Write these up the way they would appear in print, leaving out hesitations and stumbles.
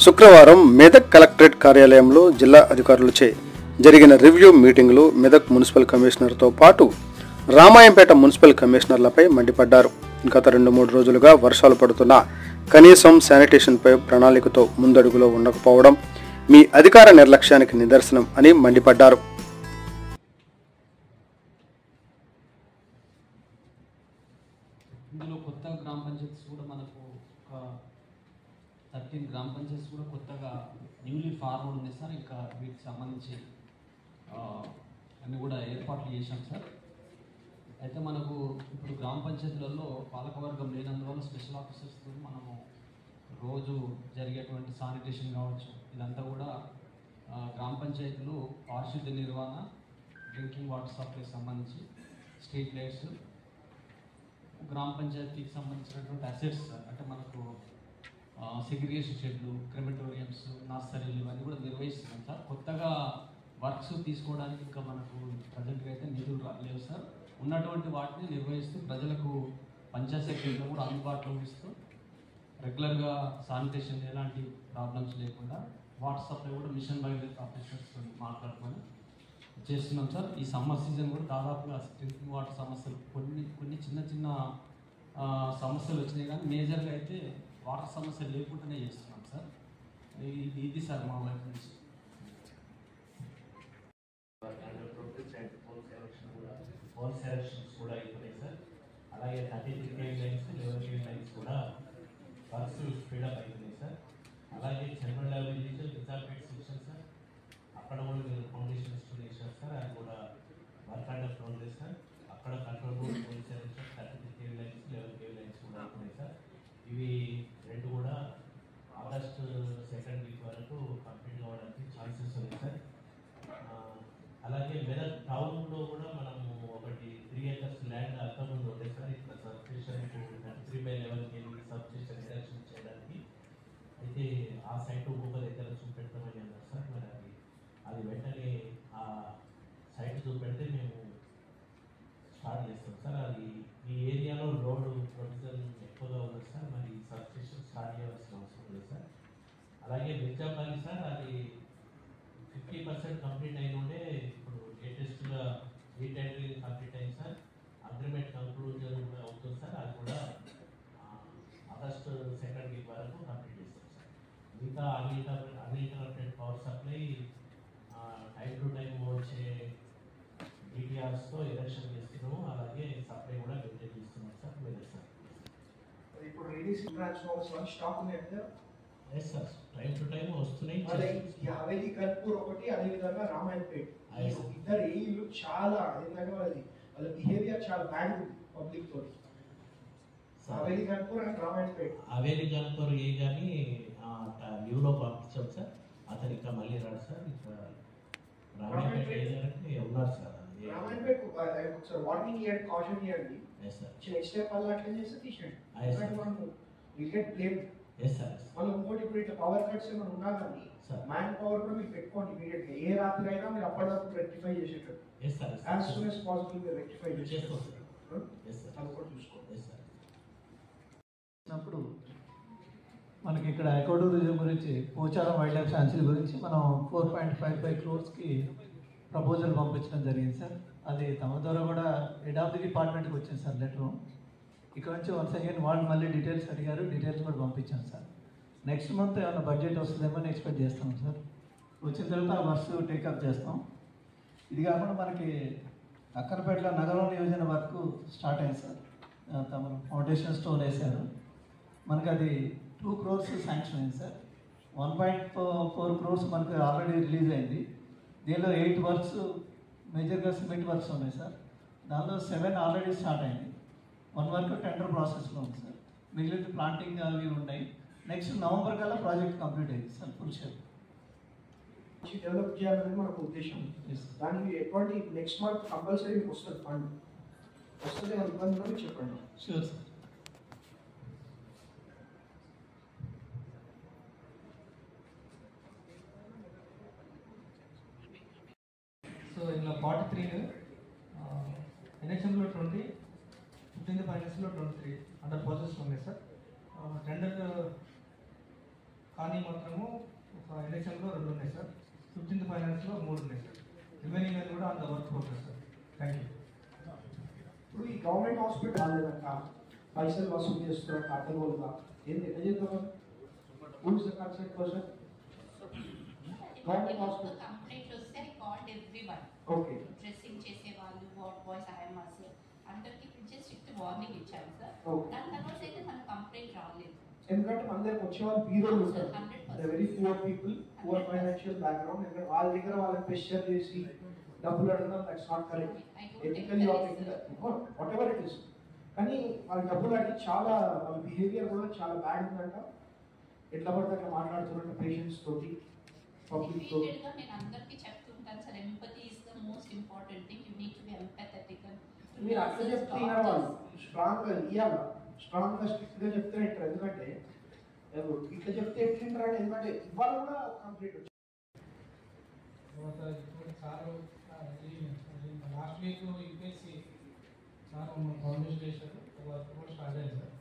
శుక్రవారం మెదక్ కలెక్టరేట్ కార్యాలయంలో జిల్లా అధికారులచే జరిగిన రివ్యూ మీటింగ్లో మెదక్ మున్సిపల్ కమిషనర్తో పాటు రామాయంపేట మున్సిపల్ కమిషనర్లపై మండిపడ్డారు. గత 2-3 రోజులుగా వర్షాలు పడుతున్నా కనీసం శానిటేషన్పై ప్రణాళికతో ముందడుగులో ఉండకపోవడం మీ అధికార నిర్లక్ష్యానికి నిదర్శనం అని మండిపడ్డారు. ఇందులో కొత్త గ్రామ పంచాయతీస్ కూడా మనకు ఒక 13 గ్రామ పంచాయతీస్ కూడా కొత్తగా న్యూలీ ఫార్వర్డ్ ఉంది సార్. ఇంకా వీటికి సంబంధించి అన్నీ కూడా ఏర్పాట్లు చేశాం సార్. అయితే మనకు ఇప్పుడు గ్రామ పంచాయతీలలో పాలకవర్గం లేనందువల్ల స్పెషల్ ఆఫీసర్స్తో మనము రోజు జరిగేటువంటి శానిటేషన్ కావచ్చు, ఇదంతా కూడా గ్రామ పంచాయతీలు పారిశుద్ధ్య నిర్వహణ, డ్రింకింగ్ వాటర్ సప్లైకి సంబంధించి స్ట్రీట్ లైట్స్, గ్రామ పంచాయతీకి సంబంధించినటువంటి అసెట్స్ అంటే మనకు సెగ్రిగేషన్ షెడ్లు, క్రెమటోరియంస్, నర్సరీలు ఇవన్నీ కూడా నిర్వహిస్తున్నాం సార్. కొత్తగా వర్క్స్ తీసుకోవడానికి ఇంకా మనకు ప్రజెంట్గా అయితే నిధులు లేవు సార్. ఉన్నటువంటి వాటిని నిర్వహిస్తూ ప్రజలకు పంచాయతీ సెక్రటరీలో కూడా అందుబాటులో ఇస్తూ రెగ్యులర్గా శానిటేషన్ ఎలాంటి ప్రాబ్లమ్స్ లేకుండా వాటర్ సప్లై కూడా మిషన్ భగీరథ ఆఫీసర్స్ మాట్లాడుకొని చేస్తున్నాం సార్. ఈ సమ్మర్ సీజన్ కూడా దాదాపుగా డ్రింకింగ్ వాటర్ సమస్యలు కొన్ని చిన్న చిన్న సమస్యలు వచ్చినాయి, కానీ మేజర్గా అయితే వాటర్ సమస్యలు లేకుండానే చేస్తున్నాం సార్. ఇది సార్ మా వైపు నుంచి. పోల్ సెలక్షన్స్ కూడా అయిపోయినాయి సార్. అలాగే 33 కేవ్ లైన్స్, 11 కేవ్ లైన్స్ కూడా వర్క్స్ స్పీడప్ అవుతున్నాయి సార్. అలాగే జనరల్ లెవెల్ రిజార్పేట్ సెక్షన్ సార్, అక్కడ కూడా మీరు ఫౌండేషన్ ఇన్స్టాల్ చేశారు సార్. అది కూడా వర్క్ అండర్ ప్రోగ్రెస్ సార్. అక్కడ control room, pole selection, 33 KV lines, 11 KV lines కూడా అవుతున్నాయి సార్. ఇవి రెండు కూడా ఆగస్టు 2nd వీక్ వరకు కంప్లీట్ కావడానికి ఛాన్సెస్ ఉన్నాయి సార్. అలాగే మెదక్ టౌన్లో కూడా మనము ఒకటి 3 acres ల్యాండ్ అంతకుముందు ఉండే సార్. ఇక్కడ సబ్స్టేషన్ 3/11 kV సబ్స్టేషన్ ఎరెక్షన్ చేయడానికి అయితే ఆ సైట్ ఇంకొక దగ్గర చూపెడతామని అన్నారు సార్. మరి అది వెంటనే ఆ సైట్ చూపెడితే మేము స్టార్ట్ చేస్తాం సార్. అది ఈ ఏరియాలో రోడ్డు ప్రొవిజన్ ఎక్కువగా ఉంది సార్. మరి సబ్స్టేషన్ స్టార్ట్ చేయాల్సిన అవసరం ఉంది సార్. అలాగే మిర్జాపల్లి సార్, అది 50% కంప్లీట్ అయిన ఉండే ఇప్పుడు లేటెస్ట్గా రీటైలింగ్ కంప్లీట్ అయింది సార్. అగ్రిమెంట్ కంక్లూజన్ కూడా అవుతుంది సార్. అది కూడా ఆగస్టు 2nd వీక్ వరకు కంప్లీట్ చేస్తాం సార్. ఇంకా uninterrupted power supply time to time వచ్చే డిటిఆర్స్తో ఎలక్షన్ చేస్తున్నాము. అలాగే సప్లై కూడా మెయింటైన్ చేస్తున్నాం సార్. మీరు సార్ ఇప్పుడు రిలీజ్ ట్రాన్స్ఫార్మర్స్ స్టాక్ ఉన్నాయి కదా? Yes sir, time to time వస్తున్నాయి. హవేలీ కర్పూర్ ఒకటి, అదేవిధంగా రామాయణపేట, ఇద్దరు ఏళ్ళు చాలా ఏంటంటే వాళ్ళ బిహేవియర్ చాలా బ్యాడ్ ఉంది పబ్లిక్ తోటి. హవేలీ కర్పూర్ అండ్ రామాయణపేట. హవేలీ కర్పూర్ ఏ కానీ లీవ్లో పంపించాం సార్. అతను ఇంకా మళ్ళీ రాడు సార్. ఇంకా రామాయణపేట ఏదంటే ఉన్నారు సార్. రామాయణపేట ఒకసారి వార్నింగ్ ఇవ్వండి, కాషన్ ఇవ్వండి. నెక్స్ట్ స్టెప్ అలా అట్లా చేస్తే తీసేయండి. Will get blame. మనం ఇంకోటి ఇప్పుడు ఇట్లా పవర్ కట్స్ ఏమైనా ఉన్నా కానీ మ్యాన్ పవర్ కూడా మీరు పెట్టుకోండి ఇమీడియట్గా. ఏ రాత్రి అయినా మీరు అప్పటివరకు రెక్టిఫై చేసేటట్టు యాజ్ సూన్ యాజ్ పాసిబుల్ మీరు రెక్టిఫై చేసేటప్పుడు కూడా చూసుకోండి. మనకి ఇక్కడ ఎకోటూరిజం గురించి, పోచారం వైల్డ్ లైఫ్ శాంచురీ గురించి మనం 4.55 crores ప్రపోజల్ పంపించడం జరిగింది సార్. అది తమ ద్వారా కూడా హెడ్ ఆఫ్ ది డిపార్ట్మెంట్కి వచ్చింది సార్ లెటరు. ఇక్కడ నుంచి వన్స్ అగైన్ వాళ్ళు మళ్ళీ డీటెయిల్స్ అడిగారు, డీటెయిల్స్ కూడా పంపించాను సార్. నెక్స్ట్ మంత్ ఏమైనా బడ్జెట్ వస్తుందేమో ఎక్స్పెక్ట్ చేస్తాం సార్. వచ్చిన తర్వాత ఆ వర్క్ టేకప్ చేస్తాం. ఇది కాకుండా మనకి అక్కరపేటలో నగరం నియోజన వర్క్ స్టార్ట్ అయింది సార్. తమ ఫౌండేషన్ స్టోన్ వేశారు. మనకి అది 2 crores శాంక్షన్ అయింది సార్. 1.4 crores మనకి ఆల్రెడీ రిలీజ్ అయింది. దీనిలో 8 వర్క్స్ మేజర్గా సిమెంట్ వర్క్స్ ఉన్నాయి సార్. దానిలో 7 ఆల్రెడీ స్టార్ట్ అయింది. 1 వర్క్ టెండర్ ప్రాసెస్లో ఉంది సార్. మిగిలిన ప్లాంటింగ్ అవి ఉన్నాయి. నెక్స్ట్ నవంబర్ కల్లా ప్రాజెక్ట్ కంప్లీట్ అయింది సార్. ఫుల్ షేప్ డెవలప్ చేయాలనేది మనకు ఉద్దేశం. దానికి ఎటువంటి నెక్స్ట్ మంత్ కంపల్సరీ మీకు వస్తుంది, ఫండ్ వస్తుంది. ఇబ్బంది ఉన్నా చెప్పండి. Sure sir. సో ఇలా 43 ఎన్హెచ్ఎంలో 20, 15th ఫైనాన్స్లో 23 అండర్ ప్రాసెస్ ఉన్నాయి సార్. టెండర్ కానీ మాత్రము ఒక ఎలక్షన్లో 2 ఉన్నాయి సార్. 15th ఫైనాన్స్లో 3 ఉన్నాయి సార్. రిమైనింగ్ అది కూడా అంత work progress sir. Thank you. ఇప్పుడు ఈ గవర్నమెంట్ హాస్పిటల్ రాలేదంట, పైసలు వసూలు చేస్తున్నారు అడ్డగోలుగా, ఏంది ఎట్లా చేద్దాం? Who is the concerned person? Government hospital. Complaint వస్తే I called everyone. Okay. Dressing చేసే వాళ్ళు, వార్డ్ బాయ్స్, ఐఎంఆర్స్ అందరికి జస్ట్ స్ట్రిక్ట్ వార్నింగ్ ఇచ్చాము సార్. Okay. దాని తర్వాత అయితే మన కంప్లైంట్ రాలేదు. ఎందుకంటే మన దగ్గర వచ్చే వాళ్ళు బీదోళ్ళు ఉంటారు, very poor people, poor financial background. ఎందుకంటే వాళ్ళ దగ్గర వాళ్ళని ప్రెషర్ చేసి డబ్బులు అడగడం that's not correct. Ethically what ever it is. కానీ వాళ్ళ డబ్బులు అడిగి చాలా వాళ్ళ బిహేవియర్ కూడా చాలా బ్యాడ్ ఉందంట. ఎట్లా పడితే అట్లా మాట్లాడుతున్నట్టు పేషెంట్స్ తోటి, పబ్లిక్ తోటి. రిపీటెడ్గా నేను అందరికీ చెప్తుంటాను sir, empathy is the most important thing. You need to be empathetic. మీరు అట్లా చెప్తే వాళ్ళు స్ట్రాంగ్గా ఇవ్వాలి, స్ట్రాంగ్గా స్ట్రిక్ట్గా చెప్తే వింటారు. ఎందుకంటే ఇట్లా చెప్తే ఎట్లుంటారు అంటే, ఎందుకంటే ఇవాళ కూడా కంప్లీట్ వచ్చింది. Sir last week UPSC sir foundation చేశారు, వర్క్ కూడా స్టార్ట్ అయ్యింది సార్.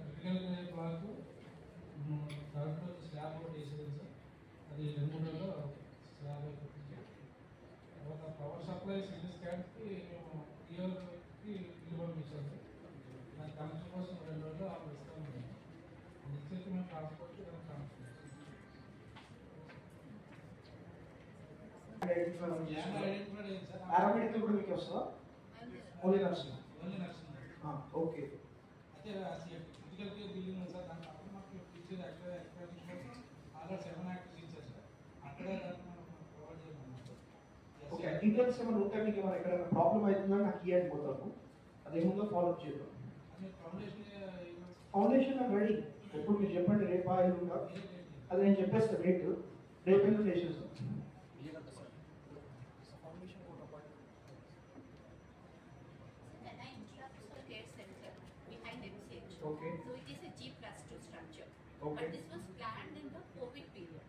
క్రిటికల్ క్లాస్ దాంట్లో స్లాబ్ కూడా వేసేది సార్. అది 2 రోజుల్లో స్లాబ్ అయిపోతుంది. తర్వాత పవర్ సప్లై సిరీస్ క్యాడ్కి మేము ఇయర్కి బిల్లు పంపించాం సార్. దాని కనెక్షన్ కోసం 2 రోజుల్లో ఇస్తాం. ఇచ్చేసి మేము ట్రాన్స్పోర్ట్ కనెక్షన్ పారామెడికల్ కూడా మీకు వస్తుందా? Only nursing. ఓకే. అయితే ఫిజికల్ కేర్ బిల్డింగ్ ఉంది సార్. దాంట్లో అప్పుడు మాకు టీచర్ ఆల్రెడీ 7 యాక్టర్స్ ఇచ్చారు సార్. అక్కడే మనం ప్రొవైడ్ చేయమన్నారు. ఓకే, డీటెయిల్స్ ఏమైనా ఉంటే మీకు ఏమైనా ఎక్కడైనా ప్రాబ్లం అవుతుందని నాకు ఇవ్వండి పోతాము, అదేముందో ఫాలోఅప్ చేద్దాం. ఫౌండేషన్ నాకు రెడీ. ఎప్పుడు మీరు చెప్పండి, రేపా ఎల్లుండా అది నేను చెప్పేస్తాను. రేపు ఎల్లుండి వేసేస్తాను. Care center behind MCH. Okay. So it is a G+2 structure. Okay. But this was planned in the COVID period.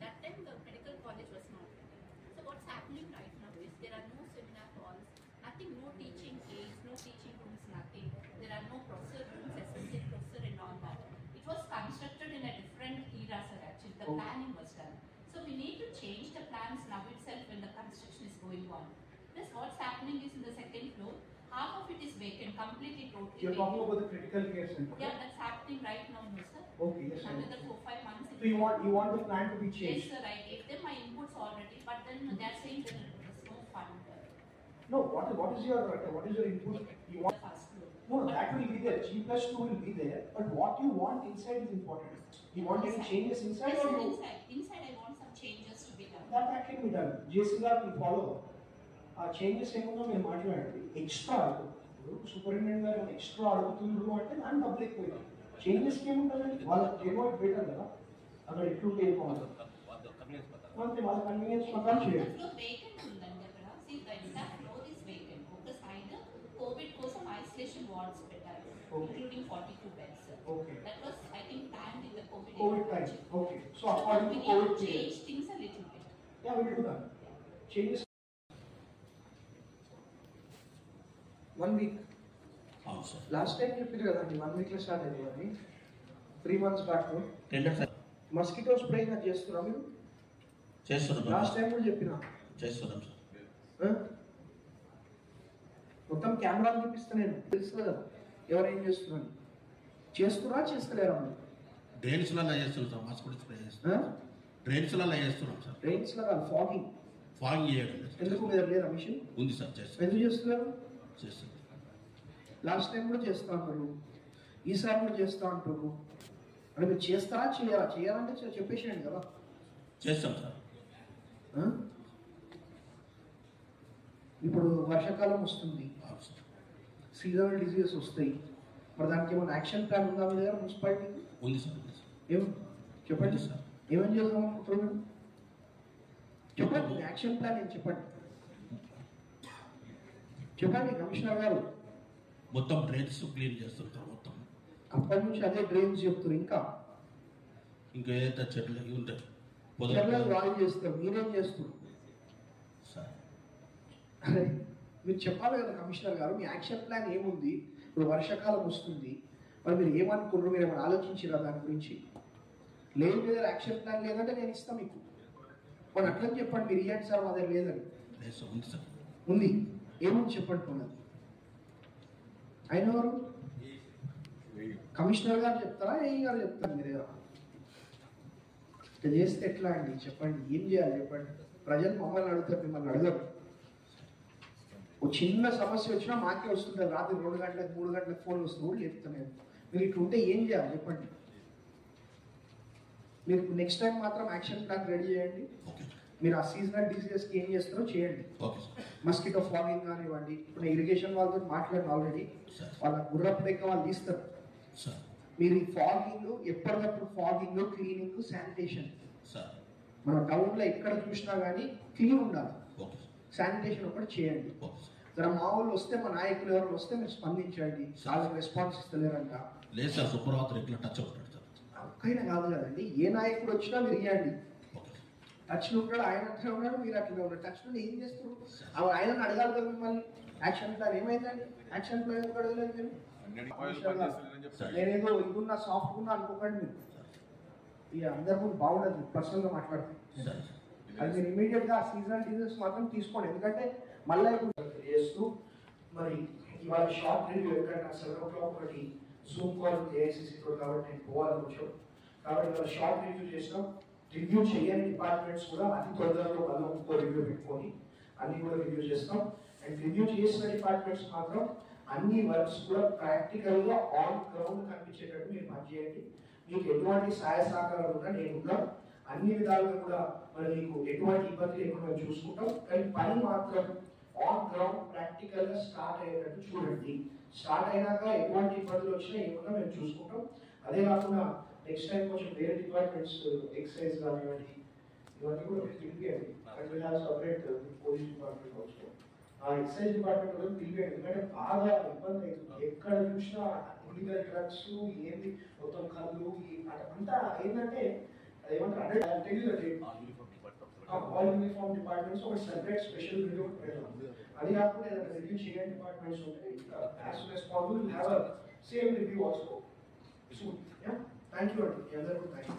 That time the medical college was not ready. So what's happening right now is there are no seminar halls, nothing, no teaching aids, no teaching rooms, nothing. There are no professor rooms, associate professor and all that. It was constructed in a different era, sir, actually. The planning was done. So we need to change the plans now itself when the construction is going on. Plus what's happening is in the 2nd floor, half of it is vacant, completely, totally. You're talking about the critical care center. Yeah, that's happening right now, no, sir. Okay, yes, sir. Another 4-5 months. So you want the plan to be Yes, changed? sir. I gave them my inputs already, but then they are saying there is no fund. No. What is your input? You want? The first floor. No, that will be there. G+2 will be there. But what you want inside is important. You want any changes inside, Yes, or sir, you? inside I want some changes to be done. That can be done. JCR will follow. Changes ఏమన్నా మీరు మాట్లాడండి. Extra superintendent గారు extra అడుగుతున్నారు అంటే దాని public పోయి చేంజెస్కి ఏముంటుందండి, వాళ్ళకి ఏమో బెటర్ కదా, అక్కడ ఎట్లుంటే ఏమవుతుంది అంతే, వాళ్ళ కన్వీనియన్స్ ప్రకారం చేయండి. The floor vacant ఉందండి అక్కడ. See, the entire floor is vacant. ఒక side COVID కోసం isolation wards పెట్టారు, including 42 beds. Okay. That was, I think, planned in the COVID time. Okay. So we according to need COVID to period. change things a little bit. Yeah, we will do that. Changes. 1 week. అవును sir. Last time చెప్పారు కదండి 1 week లో start అయింది అని. 3 months back mosquito spray చేస్తున్నాం మీరు? చేస్తున్నాం. Last time కూడా చెప్పినా చేస్తున్నాం సార్. మొత్తం కెమెరా చూపిస్తా, నేను తెలుస్తుంది కదా ఎవరేం చేస్తున్నాను. చేస్తున్నా చేస్తలేరా? డ్రైన్స్లలో చేస్తున్నాం సార్. మస్కిటో స్ప్రే చేస్తున్నాం. డ్రైన్స్లలో చేస్తున్నాం సార్. డ్రైన్స్లో కాదు, ఫాగింగ్. ఫాగింగ్ చేయడం ఎందుకు మీద లేదా మిషన్? ఉంది సార్, చేస్తాం. ఎందుకు చేస్తున్నారు? చేస్తాం. లాస్ట్ టైం కూడా చేస్తా అంటారు, ఈసారి కూడా చేస్తా అంటారు. అంటే మీరు చేస్తారా చేయాలా? చేయాలంటే చెప్పేసేయండి కదా. చేస్తాం సార్. ఇప్పుడు వర్షాకాలం వస్తుంది, సీజనల్ డిసీజెస్ వస్తాయి, మరి దానికి ఏమైనా యాక్షన్ ప్లాన్ ఉందా మీ దగ్గర మున్సిపాలిటీ? ఉంది సార్. ఏం చెప్పండి సార్, ఏమేం చేద్దాం అనుకుంటున్నారు? చెప్పండి, యాక్షన్ ప్లాన్ ఏం చెప్పండి. చెప్పండి కమిషనర్ గారు. మొత్తం డ్రైన్స్ క్లీన్ చేస్తుంటాం మొత్తం. అప్పటి నుంచి అదే డ్రైన్స్ చెప్తారు. ఇంకా ఏదైతే చెట్లు ఉంటాయి వాళ్ళు చేస్తారు, మీరేం చేస్తారు సార్? అరే మీరు చెప్పాలి కదా కమిషనర్ గారు, మీ యాక్షన్ ప్లాన్ ఏముంది? ఇప్పుడు వర్షాకాలం వస్తుంది, మరి మీరు ఏమనుకున్నారు? మీరు ఏమైనా ఆలోచించారా దాని గురించి? లేదు లేదా యాక్షన్ ప్లాన్ లేదంటే నేను ఇస్తాను మీకు. మరి అట్లని చెప్పండి, మీరు ఇవ్వండి సార్ మా దగ్గర లేదని. ఉంది, ఏముంది చెప్పండి పోనది. ఆయన ఎవరు? కమిషనర్ గారు చెప్తారా, ఏఈ గారు చెప్తారు? మీరే ఇట్లా చేస్తే ఎట్లా అండి చెప్పండి, ఏం చేయాలి చెప్పండి. ప్రజలు మమ్మల్ని అడుగుతారు, మిమ్మల్ని అడగరు. ఒక చిన్న సమస్య వచ్చినా మాకే వస్తుంటారు, రాత్రి 2 గంటలకు 3 గంటలకు ఫోన్ వస్తుంది కూడా చెప్తున్నాను. మీరు ఇట్లా ఉంటే ఏం చేయాలి చెప్పండి. మీరు నెక్స్ట్ టైం మాత్రం యాక్షన్ ప్లాన్ రెడీ చేయండి. మీరు ఆ సీజనల్ డిసీజెస్కి ఏం చేస్తారో చేయండి. మస్కిటో ఫాగింగ్ కానివ్వండి, ఇప్పుడు ఇరిగేషన్ వాళ్ళతో మాట్లాడిన ఆల్రెడీ, వాళ్ళ గుర్రపు డెక్క వాళ్ళు తీస్తారు. మీరు ఈ ఫాగింగ్ ఎప్పటికప్పుడు ఫాగింగ్, క్లీనింగ్, శానిటేషన్ మన టౌన్లో ఎక్కడ చూసినా కానీ క్లీన్ ఉండాలి. శానిటేషన్ ఒకటి చేయండి. జర మా వాళ్ళు వస్తే, మా నాయకులు ఎవరు వస్తే మీరు స్పందించండి. వాళ్ళకి రెస్పాన్స్ ఇస్తలేరంట. లేదు సార్, సుప్రభాత్ రెగ్యులర్ టచ్ అవుతాడు సార్. ఒక్కైనా కాదు కదండి, ఏ నాయకుడు వచ్చినా మీరు ఇవ్వండి. టచ్లో ఉంటాడు, ఆయన అట్లా ఉన్నాడు, మీరు అట్లా ఉన్నాడు. టచ్లో ఏం చేస్తారు? ఆయనను అడగాలి కదా మిమ్మల్ని. యాక్షన్ ప్లాన్ ఏమైందండి? యాక్షన్ ప్లాన్ ఎందుకు అడగలేదు మీరు? నేనేదో ఇదున్నా సాఫ్ట్ ఉన్నా అనుకోకండి మీరు. ఇక అందరి ముందు బాగుండదు పర్సనల్గా మాట్లాడుతుంది. అది మీరు ఇమీడియట్గా సీజనల్ డిజీజెస్ మాత్రం తీసుకోండి. ఎందుకంటే మళ్ళీ ఇప్పుడు చేస్తూ మరి ఇవాళ షార్ట్ రివ్యూ ఎక్కడైనా 7 o'clock ఒకటి జూమ్ కాల్ ఏఐసిసితో కాబట్టి నేను పోవాలని వచ్చాను. కాబట్టి ఇవాళ షార్ట్ రివ్యూ చేసినాం. రివ్యూ చేయని డిపార్ట్మెంట్స్ కూడా అతి తొందరలో మళ్ళీ ఇంకో రివ్యూ పెట్టుకొని అన్ని కూడా రివ్యూ చేస్తాం. అండ్ రివ్యూ చేసిన డిపార్ట్మెంట్స్ మాత్రం అన్ని వర్క్స్ కూడా ప్రాక్టికల్గా ఆన్ గ్రౌండ్ కనిపించేటట్టు మీరు పనిచేయండి. మీకు ఎటువంటి సహాయ సహకారాలు ఉన్నా నేనున్నా, అన్ని విధాలుగా కూడా మరి మీకు ఎటువంటి ఇబ్బంది లేకుండా చూసుకుంటాం. కానీ పని మాత్రం ఆన్ గ్రౌండ్ ప్రాక్టికల్ గా స్టార్ట్ అయ్యేటట్టు చూడండి. స్టార్ట్ అయినాక ఎటువంటి ఇబ్బందులు వచ్చినా ఏమన్నా మేము చూసుకుంటాం. అదే కాకుండా నెక్స్ట్ టైం కొంచెం వేరే డిపార్ట్మెంట్స్ ఎక్సైజ్ కానివ్వండి ఇవన్నీ కూడా పిలిపియండి. And separate police department also. ఆ ఎక్సైజ్ డిపార్ట్మెంట్ కూడా పిలిపియండి. ఎందుకంటే బాగా ఇబ్బంది అవుతుంది. ఎక్కడ చూసినా ఇల్లీగల్ డ్రగ్స్ ఏంది, మొత్తం కళ్ళు అంతా ఏంటంటే ఏమంటారు ఆల్ యూనిఫామ్ డిపార్ట్మెంట్స్ ఒక సెపరేట్ స్పెషల్ రివ్యూ పెట్టాం. అది కాకుండా ఏదైనా రివ్యూ చేయని డిపార్ట్మెంట్స్ ఉంటే as soon as possible have a same review also. So thank you అండి, అందరూ థ్యాంక్ యూ.